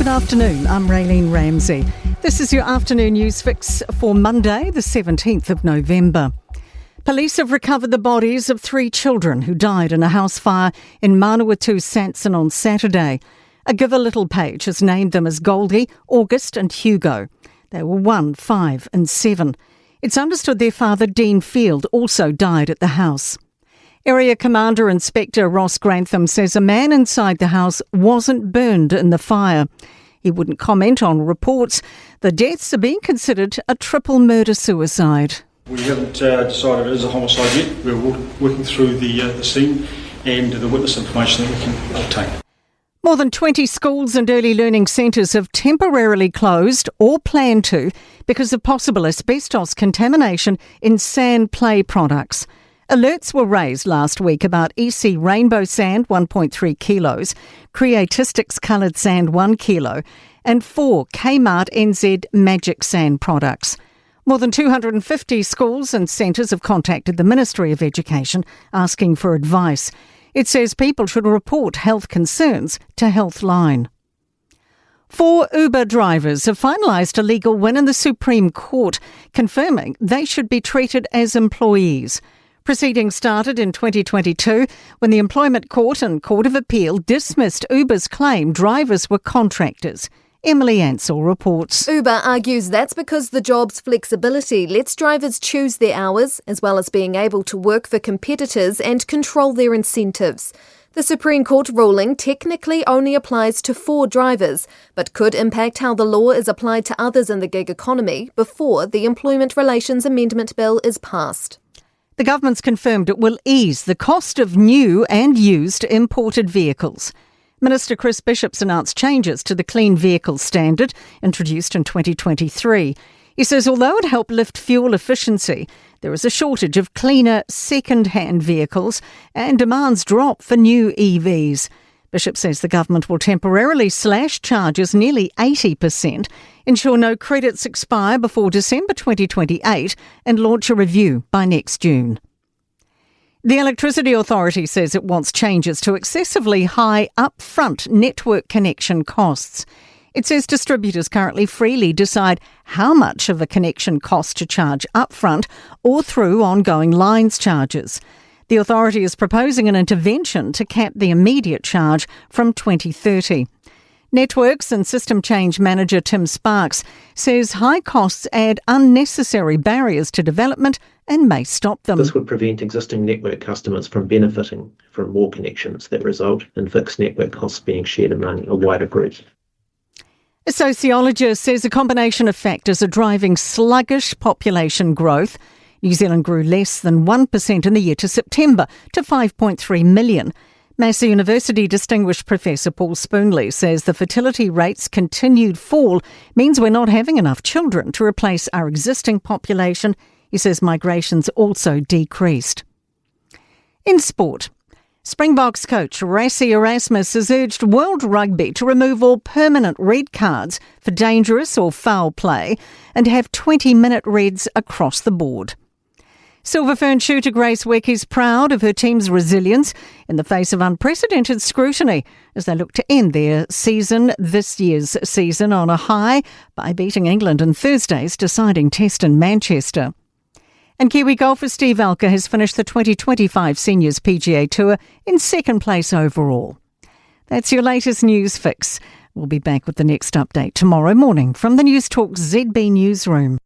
Good afternoon, I'm Raylene Ramsey. This is your afternoon news fix for Monday, the 17th of November. Police have recovered the bodies of 3 children who died in a house fire in Manawatu, Sanson on Saturday. A Give a Little page has named them as Goldie, August and Hugo. They were 1, 5 and 7. It's understood their father, Dean Field, also died at the house. Area Commander Inspector Ross Grantham says a man inside the house wasn't burned in the fire. He wouldn't comment on reports. The deaths are being considered a triple murder-suicide. We haven't decided it is a homicide yet. We're working through the scene and the witness information that we can obtain. More than 20 schools and early learning centres have temporarily closed or plan to because of possible asbestos contamination in sand play products. Alerts were raised last week about EC Rainbow Sand 1.3 kilos, Creatistics Coloured Sand 1 kilo and 4 Kmart NZ Magic Sand products. More than 250 schools and centres have contacted the Ministry of Education asking for advice. It says people should report health concerns to Healthline. 4 Uber drivers have finalised a legal win in the Supreme Court, confirming they should be treated as employees. Proceedings started in 2022 when the Employment Court and Court of Appeal dismissed Uber's claim drivers were contractors. Emily Ansell reports. Uber argues that's because the job's flexibility lets drivers choose their hours, as well as being able to work for competitors and control their incentives. The Supreme Court ruling technically only applies to 4 drivers, but could impact how the law is applied to others in the gig economy before the Employment Relations Amendment Bill is passed. The government's confirmed it will ease the cost of new and used imported vehicles. Minister Chris Bishop's announced changes to the Clean Vehicle Standard, introduced in 2023. He says although it helped lift fuel efficiency, there is a shortage of cleaner second-hand vehicles and demands drop for new EVs. Bishop says the government will temporarily slash charges nearly 80%, ensure no credits expire before December 2028 and launch a review by next June. The Electricity Authority says it wants changes to excessively high upfront network connection costs. It says distributors currently freely decide how much of a connection cost to charge upfront or through ongoing lines charges. The authority is proposing an intervention to cap the immediate charge from 2030. Networks and System Change Manager Tim Sparks says high costs add unnecessary barriers to development and may stop them. This would prevent existing network customers from benefiting from more connections that result in fixed network costs being shared among a wider group. A sociologist says a combination of factors are driving sluggish population growth. New Zealand grew less than 1% in the year to September to 5.3 million. Massey University Distinguished Professor Paul Spoonley says the fertility rate's continued fall means we're not having enough children to replace our existing population. He says migration's also decreased. In sport, Springboks coach Rassie Erasmus has urged World Rugby to remove all permanent red cards for dangerous or foul play and have 20-minute reds across the board. Silver Fern shooter Grace Weck is proud of her team's resilience in the face of unprecedented scrutiny as they look to end this year's season on a high by beating England in Thursday's deciding test in Manchester. And Kiwi golfer Steve Alker has finished the 2025 Seniors PGA Tour in second place overall. That's your latest news fix. We'll be back with the next update tomorrow morning from the Newstalk ZB newsroom.